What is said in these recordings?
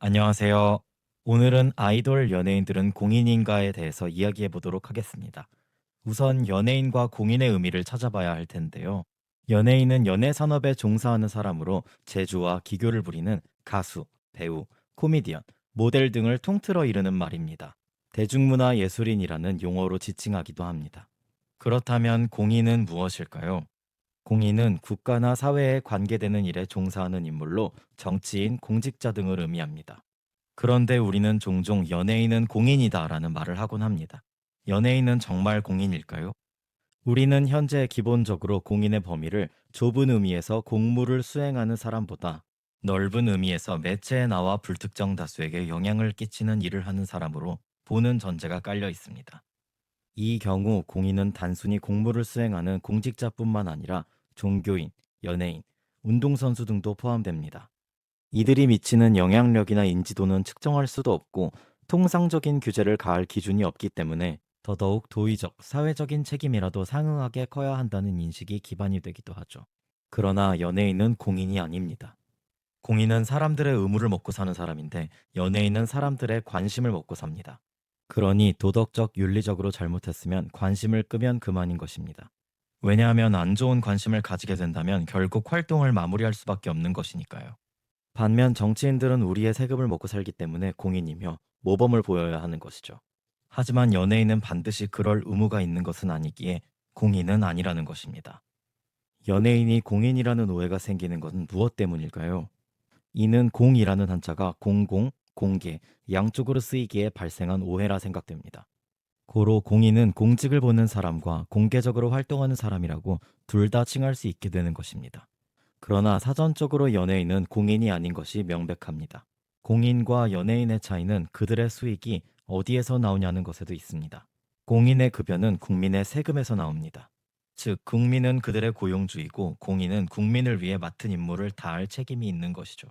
안녕하세요. 오늘은 아이돌 연예인들은 공인인가에 대해서 이야기해 보도록 하겠습니다. 우선 연예인과 공인의 의미를 찾아봐야 할 텐데요. 연예인은 연예 산업에 종사하는 사람으로 재주와 기교를 부리는 가수, 배우, 코미디언, 모델 등을 통틀어 이르는 말입니다. 대중문화 예술인이라는 용어로 지칭하기도 합니다. 그렇다면 공인은 무엇일까요? 공인은 국가나 사회에 관계되는 일에 종사하는 인물로 정치인, 공직자 등을 의미합니다. 그런데 우리는 종종 연예인은 공인이다라는 말을 하곤 합니다. 연예인은 정말 공인일까요? 우리는 현재 기본적으로 공인의 범위를 좁은 의미에서 공무를 수행하는 사람보다 넓은 의미에서 매체에 나와 불특정 다수에게 영향을 끼치는 일을 하는 사람으로 보는 전제가 깔려 있습니다. 이 경우 공인은 단순히 공무를 수행하는 공직자뿐만 아니라 종교인, 연예인, 운동선수 등도 포함됩니다. 이들이 미치는 영향력이나 인지도는 측정할 수도 없고 통상적인 규제를 가할 기준이 없기 때문에 더더욱 도의적, 사회적인 책임이라도 상응하게 커야 한다는 인식이 기반이 되기도 하죠. 그러나 연예인은 공인이 아닙니다. 공인은 사람들의 의무를 먹고 사는 사람인데 연예인은 사람들의 관심을 먹고 삽니다. 그러니 도덕적, 윤리적으로 잘못했으면 관심을 끄면 그만인 것입니다. 왜냐하면 안 좋은 관심을 가지게 된다면 결국 활동을 마무리할 수밖에 없는 것이니까요. 반면 정치인들은 우리의 세금을 먹고 살기 때문에 공인이며 모범을 보여야 하는 것이죠. 하지만 연예인은 반드시 그럴 의무가 있는 것은 아니기에 공인은 아니라는 것입니다. 연예인이 공인이라는 오해가 생기는 것은 무엇 때문일까요? 이는 공이라는 한자가 공공, 공개, 양쪽으로 쓰이기에 발생한 오해라 생각됩니다. 고로 공인은 공직을 보는 사람과 공개적으로 활동하는 사람이라고 둘 다 칭할 수 있게 되는 것입니다. 그러나 사전적으로 연예인은 공인이 아닌 것이 명백합니다. 공인과 연예인의 차이는 그들의 수익이 어디에서 나오냐는 것에도 있습니다. 공인의 급여는 국민의 세금에서 나옵니다. 즉, 국민은 그들의 고용주이고 공인은 국민을 위해 맡은 임무를 다할 책임이 있는 것이죠.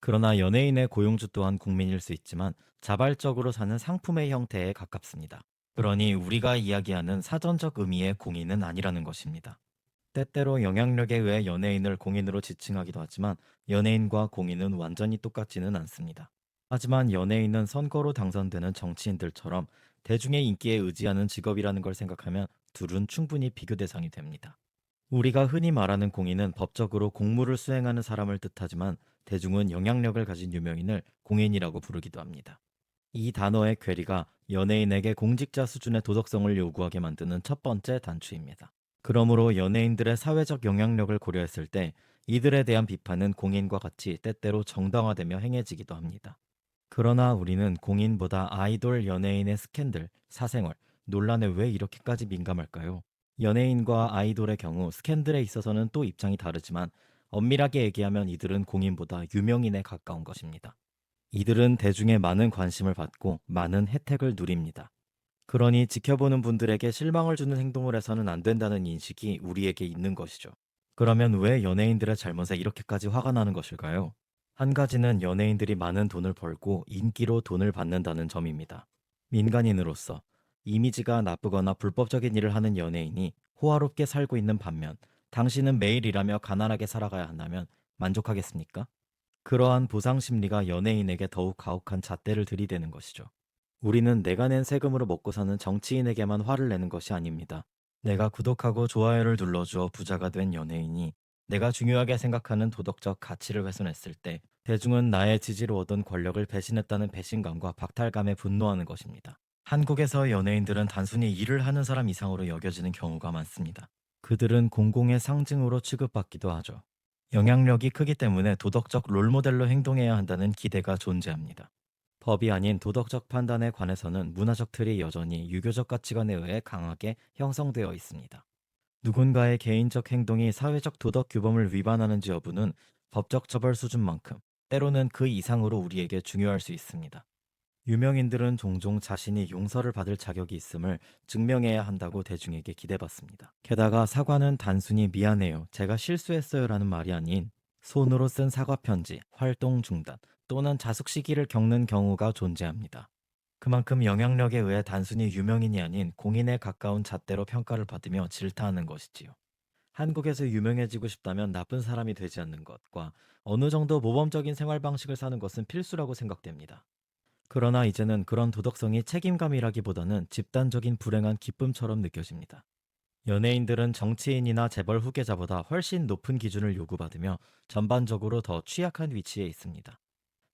그러나 연예인의 고용주 또한 국민일 수 있지만 자발적으로 사는 상품의 형태에 가깝습니다. 그러니 우리가 이야기하는 사전적 의미의 공인은 아니라는 것입니다. 때때로 영향력에 의해 연예인을 공인으로 지칭하기도 하지만 연예인과 공인은 완전히 똑같지는 않습니다. 하지만 연예인은 선거로 당선되는 정치인들처럼 대중의 인기에 의지하는 직업이라는 걸 생각하면 둘은 충분히 비교 대상이 됩니다. 우리가 흔히 말하는 공인은 법적으로 공무를 수행하는 사람을 뜻하지만 대중은 영향력을 가진 유명인을 공인이라고 부르기도 합니다. 이 단어의 괴리가 연예인에게 공직자 수준의 도덕성을 요구하게 만드는 첫 번째 단추입니다. 그러므로 연예인들의 사회적 영향력을 고려했을 때 이들에 대한 비판은 공인과 같이 때때로 정당화되며 행해지기도 합니다. 그러나 우리는 공인보다 아이돌 연예인의 스캔들, 사생활, 논란에 왜 이렇게까지 민감할까요? 연예인과 아이돌의 경우 스캔들에 있어서는 또 입장이 다르지만 엄밀하게 얘기하면 이들은 공인보다 유명인에 가까운 것입니다. 이들은 대중의 많은 관심을 받고 많은 혜택을 누립니다. 그러니 지켜보는 분들에게 실망을 주는 행동을 해서는 안 된다는 인식이 우리에게 있는 것이죠. 그러면 왜 연예인들의 잘못에 이렇게까지 화가 나는 것일까요? 한 가지는 연예인들이 많은 돈을 벌고 인기로 돈을 받는다는 점입니다. 민간인으로서 이미지가 나쁘거나 불법적인 일을 하는 연예인이 호화롭게 살고 있는 반면 당신은 매일 일하며 가난하게 살아가야 한다면 만족하겠습니까? 그러한 보상 심리가 연예인에게 더욱 가혹한 잣대를 들이대는 것이죠. 우리는 내가 낸 세금으로 먹고 사는 정치인에게만 화를 내는 것이 아닙니다. 내가 구독하고 좋아요를 눌러주어 부자가 된 연예인이 내가 중요하게 생각하는 도덕적 가치를 훼손했을 때 대중은 나의 지지로 얻은 권력을 배신했다는 배신감과 박탈감에 분노하는 것입니다. 한국에서 연예인들은 단순히 일을 하는 사람 이상으로 여겨지는 경우가 많습니다. 그들은 공공의 상징으로 취급받기도 하죠. 영향력이 크기 때문에 도덕적 롤모델로 행동해야 한다는 기대가 존재합니다. 법이 아닌 도덕적 판단에 관해서는 문화적 틀이 여전히 유교적 가치관에 의해 강하게 형성되어 있습니다. 누군가의 개인적 행동이 사회적 도덕 규범을 위반하는지 여부는 법적 처벌 수준만큼 때로는 그 이상으로 우리에게 중요할 수 있습니다. 유명인들은 종종 자신이 용서를 받을 자격이 있음을 증명해야 한다고 대중에게 기대받습니다. 게다가 사과는 단순히 미안해요, 제가 실수했어요 라는 말이 아닌 손으로 쓴 사과 편지, 활동 중단 또는 자숙 시기를 겪는 경우가 존재합니다. 그만큼 영향력에 의해 단순히 유명인이 아닌 공인에 가까운 잣대로 평가를 받으며 질타하는 것이지요. 한국에서 유명해지고 싶다면 나쁜 사람이 되지 않는 것과 어느 정도 모범적인 생활 방식을 사는 것은 필수라고 생각됩니다. 그러나 이제는 그런 도덕성이 책임감이라기보다는 집단적인 불행한 기쁨처럼 느껴집니다. 연예인들은 정치인이나 재벌 후계자보다 훨씬 높은 기준을 요구받으며 전반적으로 더 취약한 위치에 있습니다.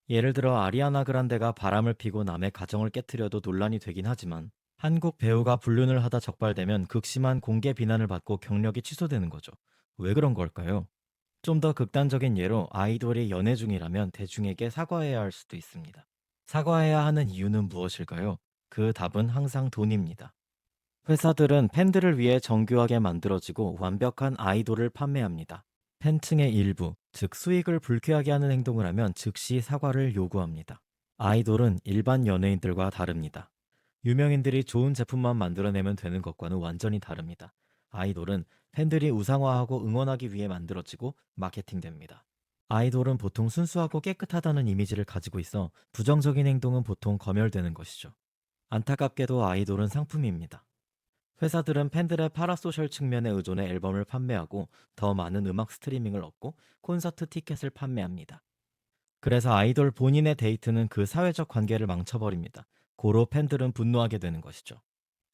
예를 들어 아리아나 그란데가 바람을 피고 남의 가정을 깨트려도 논란이 되긴 하지만, 한국 배우가 불륜을 하다 적발되면 극심한 공개 비난을 받고 경력이 취소되는 거죠. 왜 그런 걸까요? 좀 더 극단적인 예로 아이돌이 연애 중이라면 대중에게 사과해야 할 수도 있습니다. 사과해야 하는 이유는 무엇일까요? 그 답은 항상 돈입니다. 회사들은 팬들을 위해 정교하게 만들어지고 완벽한 아이돌을 판매합니다. 팬층의 일부, 즉 수익을 불쾌하게 하는 행동을 하면 즉시 사과를 요구합니다. 아이돌은 일반 연예인들과 다릅니다. 유명인들이 좋은 제품만 만들어내면 되는 것과는 완전히 다릅니다. 아이돌은 팬들이 우상화하고 응원하기 위해 만들어지고 마케팅됩니다. 아이돌은 보통 순수하고 깨끗하다는 이미지를 가지고 있어 부정적인 행동은 보통 검열되는 것이죠. 안타깝게도 아이돌은 상품입니다. 회사들은 팬들의 파라소셜 측면에 의존해 앨범을 판매하고 더 많은 음악 스트리밍을 얻고 콘서트 티켓을 판매합니다. 그래서 아이돌 본인의 데이트는 그 사회적 관계를 망쳐버립니다. 고로 팬들은 분노하게 되는 것이죠.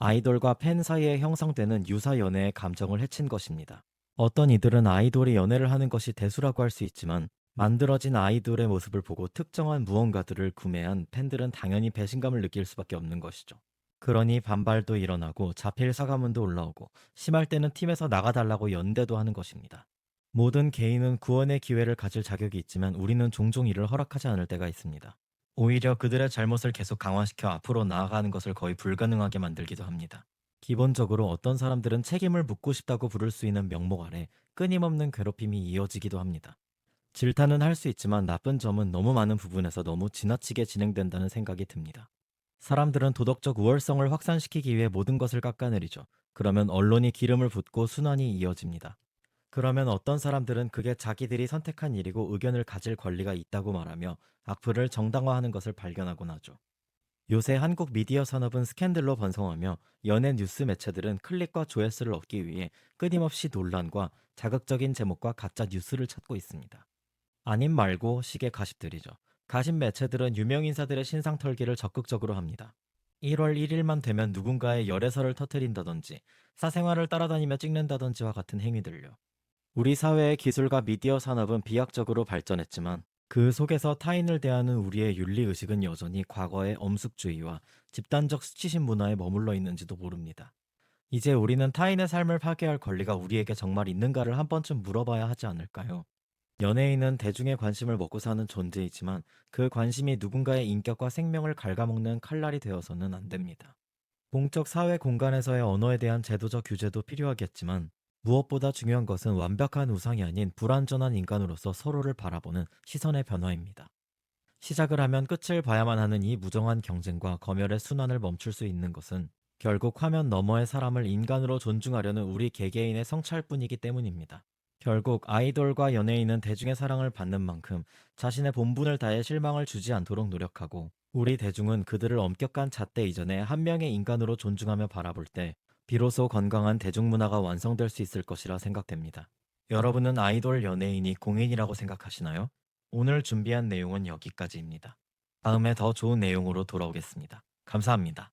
아이돌과 팬 사이에 형성되는 유사 연애의 감정을 해친 것입니다. 어떤 이들은 아이돌이 연애를 하는 것이 대수라고 할 수 있지만, 만들어진 아이돌의 모습을 보고 특정한 무언가들을 구매한 팬들은 당연히 배신감을 느낄 수밖에 없는 것이죠. 그러니 반발도 일어나고 자필 사과문도 올라오고, 심할 때는 팀에서 나가달라고 연대도 하는 것입니다. 모든 개인은 구원의 기회를 가질 자격이 있지만 우리는 종종 이를 허락하지 않을 때가 있습니다. 오히려 그들의 잘못을 계속 강화시켜 앞으로 나아가는 것을 거의 불가능하게 만들기도 합니다. 기본적으로 어떤 사람들은 책임을 묻고 싶다고 부를 수 있는 명목 아래 끊임없는 괴롭힘이 이어지기도 합니다. 질타는 할 수 있지만 나쁜 점은 너무 많은 부분에서 너무 지나치게 진행된다는 생각이 듭니다. 사람들은 도덕적 우월성을 확산시키기 위해 모든 것을 깎아내리죠. 그러면 언론이 기름을 붓고 순환이 이어집니다. 그러면 어떤 사람들은 그게 자기들이 선택한 일이고 의견을 가질 권리가 있다고 말하며 악플을 정당화하는 것을 발견하곤 하죠. 요새 한국 미디어 산업은 스캔들로 번성하며 연예 뉴스 매체들은 클릭과 조회수를 얻기 위해 끊임없이 논란과 자극적인 제목과 가짜 뉴스를 찾고 있습니다. 아님 말고 식의 가십들이죠. 가십 매체들은 유명 인사들의 신상 털기를 적극적으로 합니다. 1월 1일만 되면 누군가의 열애설을 터뜨린다든지 사생활을 따라다니며 찍는다든지와 같은 행위들요. 우리 사회의 기술과 미디어 산업은 비약적으로 발전했지만 그 속에서 타인을 대하는 우리의 윤리의식은 여전히 과거의 엄숙주의와 집단적 수치심 문화에 머물러 있는지도 모릅니다. 이제 우리는 타인의 삶을 파괴할 권리가 우리에게 정말 있는가를 한 번쯤 물어봐야 하지 않을까요? 연예인은 대중의 관심을 먹고 사는 존재이지만 그 관심이 누군가의 인격과 생명을 갉아먹는 칼날이 되어서는 안 됩니다. 공적 사회 공간에서의 언어에 대한 제도적 규제도 필요하겠지만, 무엇보다 중요한 것은 완벽한 우상이 아닌 불완전한 인간으로서 서로를 바라보는 시선의 변화입니다. 시작을 하면 끝을 봐야만 하는 이 무정한 경쟁과 검열의 순환을 멈출 수 있는 것은 결국 화면 너머의 사람을 인간으로 존중하려는 우리 개개인의 성찰뿐이기 때문입니다. 결국 아이돌과 연예인은 대중의 사랑을 받는 만큼 자신의 본분을 다해 실망을 주지 않도록 노력하고, 우리 대중은 그들을 엄격한 잣대 이전에 한 명의 인간으로 존중하며 바라볼 때 비로소 건강한 대중문화가 완성될 수 있을 것이라 생각됩니다. 여러분은 아이돌 연예인이 공인이라고 생각하시나요? 오늘 준비한 내용은 여기까지입니다. 다음에 더 좋은 내용으로 돌아오겠습니다. 감사합니다.